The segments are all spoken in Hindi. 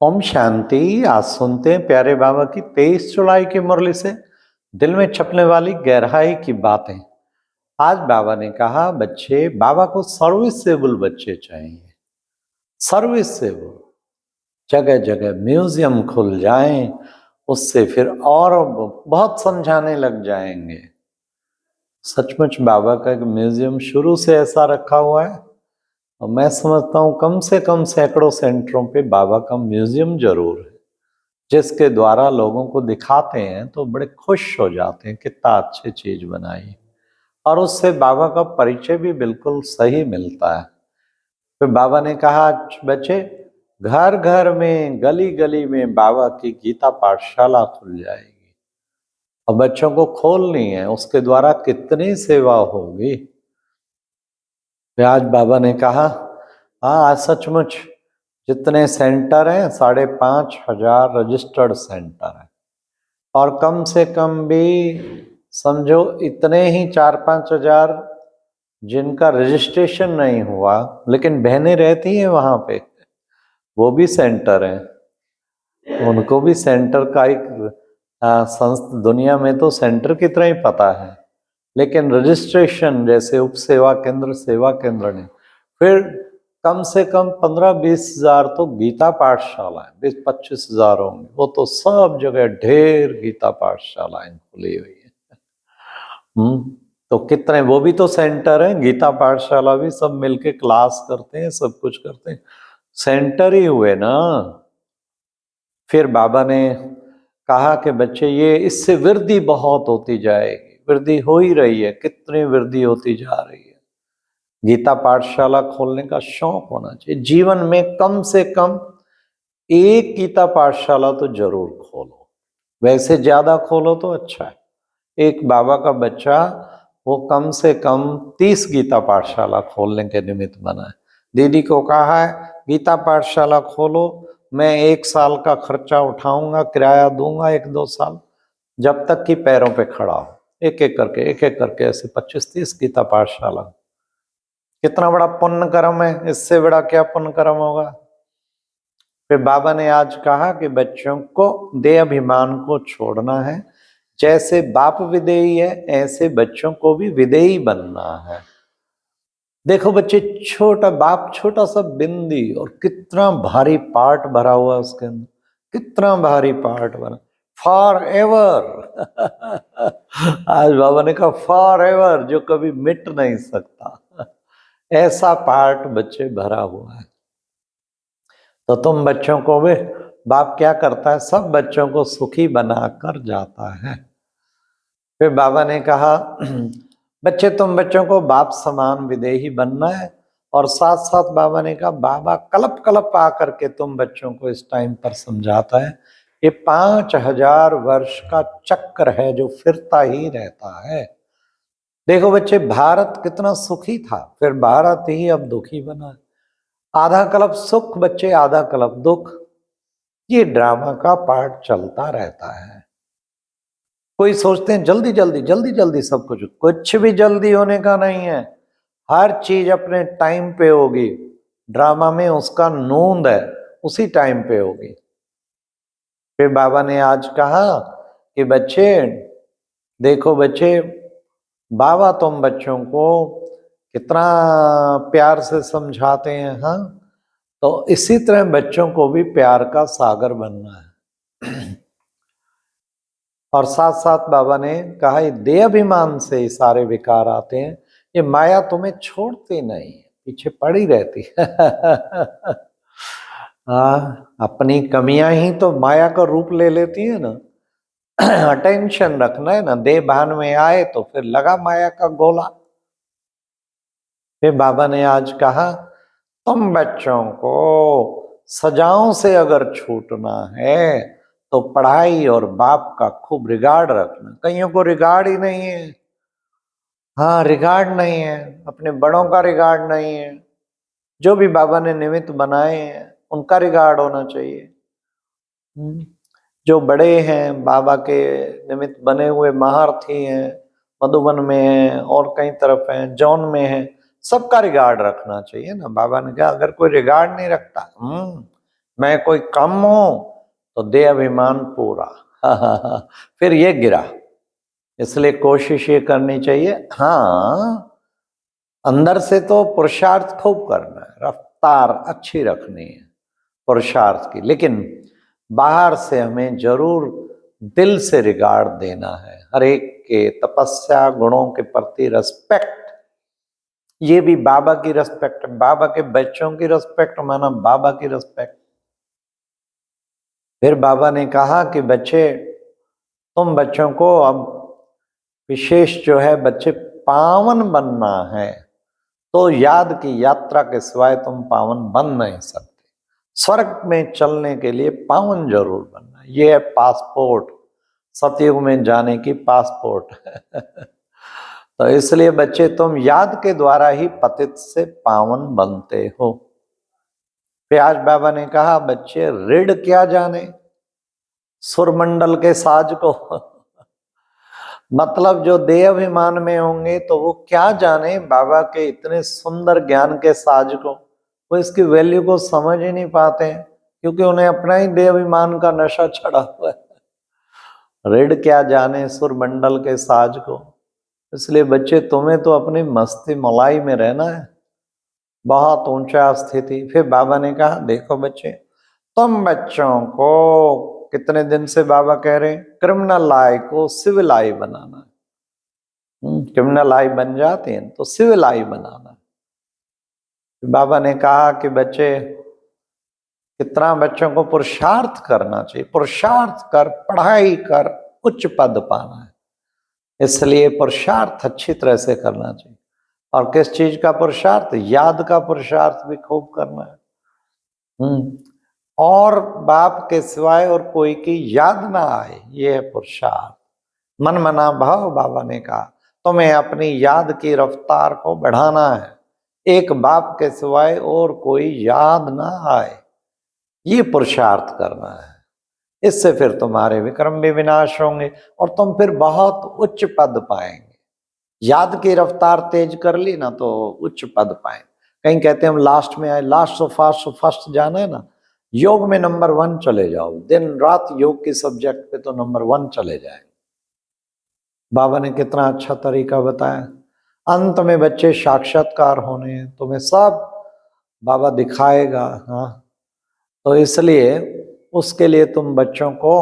ओम शांति। आज सुनते हैं प्यारे बाबा की 23 जुलाई की मुरली से दिल में छपने वाली गहराई की बातें। आज बाबा ने कहा, बच्चे, बाबा को सर्विसेबल बच्चे चाहिए। सर्विसेबल, जगह जगह म्यूजियम खुल जाएं, उससे फिर और बहुत समझाने लग जाएंगे। सचमुच बाबा का एक म्यूजियम शुरू से ऐसा रखा हुआ है, और मैं समझता हूँ कम से कम सैकड़ों सेंटरों पे बाबा का म्यूजियम जरूर है, जिसके द्वारा लोगों को दिखाते हैं तो बड़े खुश हो जाते हैं, कितना अच्छी चीज बनाई। और उससे बाबा का परिचय भी बिल्कुल सही मिलता है। फिर बाबा ने कहा, बच्चे, घर घर में, गली गली में बाबा की गीता पाठशाला खुल जाएगी, और बच्चों को खोलनी है, उसके द्वारा कितनी सेवा होगी। फिर आज बाबा ने कहा, हाँ, आज सचमुच जितने सेंटर हैं, 5,500 रजिस्टर्ड सेंटर हैं, और कम से कम भी समझो इतने ही 4-5 हजार जिनका रजिस्ट्रेशन नहीं हुआ, लेकिन बहनें रहती हैं वहां पे, वो भी सेंटर हैं। उनको भी सेंटर का एक संस्था, दुनिया में तो सेंटर की तरह ही पता है, लेकिन रजिस्ट्रेशन जैसे उप सेवा केंद्र, सेवा केंद्र ने, फिर कम से कम 15-20 हजार तो गीता पाठशालाएं, 20-25 हजार होंगे, वो तो सब जगह ढेर गीता पाठशालाएं खुली हुई है। तो कितने, वो भी तो सेंटर है, गीता पाठशाला भी, सब मिलके क्लास करते हैं, सब कुछ करते हैं, सेंटर ही हुए ना। फिर बाबा ने कहा कि बच्चे, ये इससे वृद्धि बहुत होती जाएगी, वृद्धि हो ही रही है, कितनी वृद्धि होती जा रही है। गीता पाठशाला खोलने का शौक होना चाहिए जीवन में, कम से कम एक गीता पाठशाला तो जरूर खोलो, वैसे ज्यादा खोलो तो अच्छा है। एक बाबा का बच्चा, वो कम से कम 30 गीता पाठशाला खोलने के निमित्त बना है। दीदी को कहा है, गीता पाठशाला खोलो, मैं 1 साल का खर्चा उठाऊंगा, किराया दूंगा 1-2 साल, जब तक कि पैरों पे खड़ा हो। एक एक करके ऐसे 25-30 गीता पाठशाला। कितना बड़ा पुण्य कर्म है, इससे बड़ा क्या पुण्य कर्म होगा। फिर बाबा ने आज कहा कि बच्चों को देह अभिमान को छोड़ना है, जैसे बाप विदेही है, ऐसे बच्चों को भी विदेही बनना है। देखो बच्चे, छोटा बाप, छोटा सा बिंदी, और कितना भारी पार्ट भरा हुआ उसके अंदर, कितना भारी पार्ट भरा, फॉर एवर। आज बाबा ने कहा फॉर एवर, जो कभी मिट नहीं सकता, ऐसा पार्ट बच्चे भरा हुआ है। तो तुम बच्चों को भी, बाप क्या करता है, सब बच्चों को सुखी बनाकर जाता है। फिर बाबा ने कहा, बच्चे, तुम बच्चों को बाप समान विदेही बनना है। और साथ साथ बाबा ने कहा, बाबा कलप कलप आकर के तुम बच्चों को इस टाइम पर समझाता है, ये 5,000 वर्ष का चक्र है जो फिरता ही रहता है। देखो बच्चे, भारत कितना सुखी था, फिर भारत ही अब दुखी बना। आधा कल्प सुख बच्चे, आधा कल्प दुख, ये ड्रामा का पार्ट चलता रहता है। कोई सोचते हैं जल्दी जल्दी जल्दी जल्दी सब कुछ भी जल्दी होने का नहीं है। हर चीज अपने टाइम पे होगी। ड्रामा में उसका नूंद है, उसी टाइम पे होगी। फिर बाबा ने आज कहा कि बच्चे, देखो बच्चे, बाबा तुम बच्चों को कितना प्यार से समझाते हैं, हाँ, तो इसी तरह बच्चों को भी प्यार का सागर बनना है। और साथ साथ बाबा ने कहा, ये देह अभिमान से ये सारे विकार आते हैं, ये माया तुम्हें छोड़ती नहीं, पीछे पड़ी रहती है। अपनी कमियां ही तो माया का रूप ले लेती है ना। अटेंशन रखना है ना, देह भान में आए तो फिर लगा माया का गोला। फिर बाबा ने आज कहा, तुम बच्चों को सजाओं से अगर छूटना है तो पढ़ाई और बाप का खूब रिगार्ड रखना। कईयों को रिगार्ड ही नहीं है। हाँ, रिगार्ड नहीं है, अपने बड़ों का रिगार्ड नहीं है। जो भी बाबा ने निमित्त बनाए हैं उनका रिगार्ड होना चाहिए। जो बड़े हैं, बाबा के निमित्त बने हुए महारथी हैं, मधुबन में हैं और कई तरफ हैं, जौन में हैं, सबका रिगार्ड रखना चाहिए ना। बाबा ने कहा, अगर कोई रिगार्ड नहीं रखता, मैं कोई कम हूं तो दे अभिमान पूरा। फिर ये गिरा। इसलिए कोशिश ये करनी चाहिए, हाँ अंदर से तो पुरुषार्थ खूब करना है, रफ्तार अच्छी रखनी है पुरुषार्थ की, लेकिन बाहर से हमें जरूर दिल से रिगार्ड देना है, हर एक के तपस्या गुणों के प्रति रिस्पेक्ट। ये भी बाबा की रिस्पेक्ट, बाबा के बच्चों की रिस्पेक्ट माना बाबा की रिस्पेक्ट। फिर बाबा ने कहा कि बच्चे, तुम बच्चों को अब विशेष जो है, बच्चे पावन बनना है, तो याद की यात्रा के सिवाय तुम पावन बन नहीं सकते। स्वर्ग में चलने के लिए पावन जरूर बनना, ये है पासपोर्ट, सतयुग में जाने की पासपोर्ट। तो इसलिए बच्चे तुम याद के द्वारा ही पतित से पावन बनते हो। फिर आज बाबा ने कहा बच्चे ऋण क्या जाने सुरमंडल के साज को। मतलब जो देह अभिमान में होंगे तो वो क्या जाने बाबा के इतने सुंदर ज्ञान के साज को, वो इसकी वैल्यू को समझ ही नहीं पाते हैं, क्योंकि उन्हें अपना ही देह अभिमान का नशा चढ़ा हुआ है। ऋण क्या जाने सुरमंडल के साज को। इसलिए बच्चे तुम्हें तो अपनी मस्ती मलाई में रहना है, बहुत ऊंचा स्थिति। फिर बाबा ने कहा देखो बच्चे, तुम बच्चों को कितने दिन से बाबा कह रहे हैं क्रिमिनल आई को सिविल आई बनाना है। क्रिमिनल आई बन जाते हैं तो सिविल आई बनाना है। बाबा ने कहा कि बच्चे कितना बच्चों को पुरुषार्थ करना चाहिए, पुरुषार्थ कर, पढ़ाई कर, उच्च पद पाना है, इसलिए पुरुषार्थ अच्छी तरह से करना चाहिए। और किस चीज का पुरुषार्थ? याद का पुरुषार्थ भी खूब करना है। और बाप के सिवाय और कोई की याद ना आए, ये है पुरुषार्थ। मन मना भाव, बाबा ने कहा तुम्हें अपनी याद की रफ्तार को बढ़ाना है, एक बाप के सिवाय और कोई याद ना आए, ये पुरुषार्थ करना है। इससे फिर तुम्हारे विक्रम भी विनाश होंगे और तुम फिर बहुत उच्च पद पाएंगे। याद की रफ्तार तेज कर ली ना तो उच्च पद पाए। कहीं कहते हैं हम लास्ट में आए, लास्ट सो फर्स्ट जाना है ना, योग में नंबर 1 चले जाओ, दिन रात योग के सब्जेक्ट पे तो नंबर 1 चले जाए। बाबा ने कितना अच्छा तरीका बताया। अंत में बच्चे साक्षात्कार होने हैं, तुम्हें सब बाबा दिखाएगा। हाँ, तो इसलिए उसके लिए तुम बच्चों को,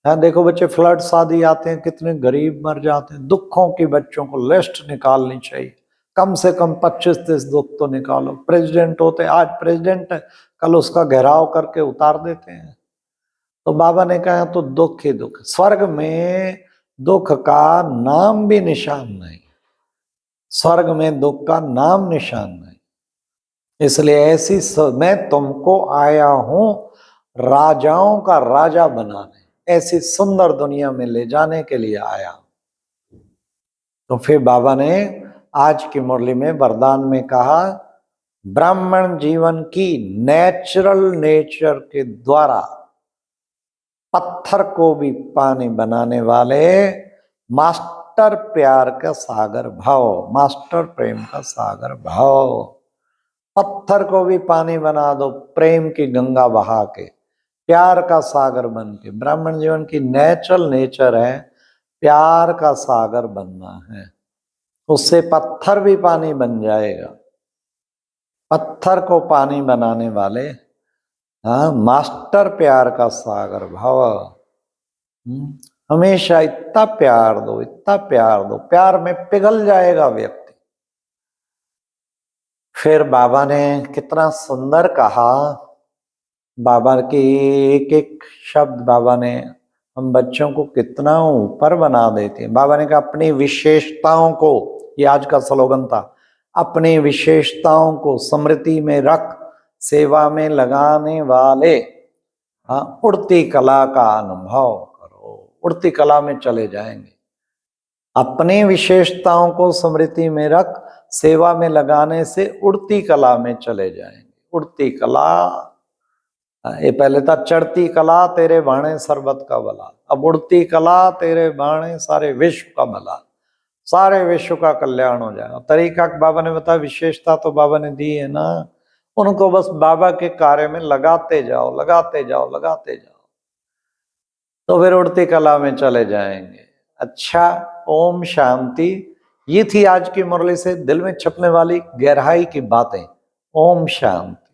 हाँ देखो बच्चे फ्लड शादी आते हैं, कितने गरीब मर जाते हैं, दुखों की बच्चों को लिस्ट निकालनी चाहिए, कम से कम 25-30 दुख तो निकालो। प्रेसिडेंट होते, आज प्रेसिडेंट है, कल उसका घेराव करके उतार देते हैं। तो बाबा ने कहा तो दुख ही दुख, स्वर्ग में दुख का नाम भी निशान नहीं, स्वर्ग में दुख का नाम निशान नहीं। इसलिए ऐसी मैं तुमको आया हूं राजाओं का राजा बनाने, ऐसी सुंदर दुनिया में ले जाने के लिए आया। तो फिर बाबा ने आज की मुरली में वरदान में कहा ब्राह्मण जीवन की नेचुरल नेचर के द्वारा पत्थर को भी पानी बनाने वाले मास्टर प्यार का सागर भाव, मास्टर प्रेम का सागर भाव। पत्थर को भी पानी बना दो प्रेम की गंगा बहा के, प्यार का सागर बन के। ब्राह्मण जीवन की नेचुरल नेचर है प्यार का सागर बनना है, उससे पत्थर भी पानी बन जाएगा। पत्थर को पानी बनाने वाले, हाँ, मास्टर प्यार का सागर भाव। हमेशा इतना प्यार दो, इतना प्यार दो, प्यार में पिघल जाएगा व्यक्ति। फिर बाबा ने कितना सुंदर कहा, बाबा की एक एक शब्द बाबा ने हम बच्चों को कितना ऊपर बना देते हैं। बाबा ने कहा अपनी विशेषताओं को, ये आज का स्लोगन था, अपनी विशेषताओं को स्मृति में रख सेवा में लगाने वाले, हाँ, उड़ती कला का अनुभव करो। उड़ती कला में चले जाएंगे। अपनी विशेषताओं को स्मृति में रख सेवा में लगाने से उड़ती कला में चले जाएंगे। उड़ती कला, ये पहले था चढ़ती कला तेरे बाणे सरबत का भला, अब उड़ती कला तेरे बाणे सारे विश्व का भला, सारे विश्व का कल्याण हो जाएगा। तरीका बाबा ने बताया, विशेषता तो बाबा ने दी है ना, उनको बस बाबा के कार्य में लगाते जाओ, लगाते जाओ, लगाते जाओ, तो फिर उड़ती कला में चले जाएंगे। अच्छा, ओम शांति। ये थी आज की मुरली से दिल में छपने वाली गहराई की बातें। ओम शांति।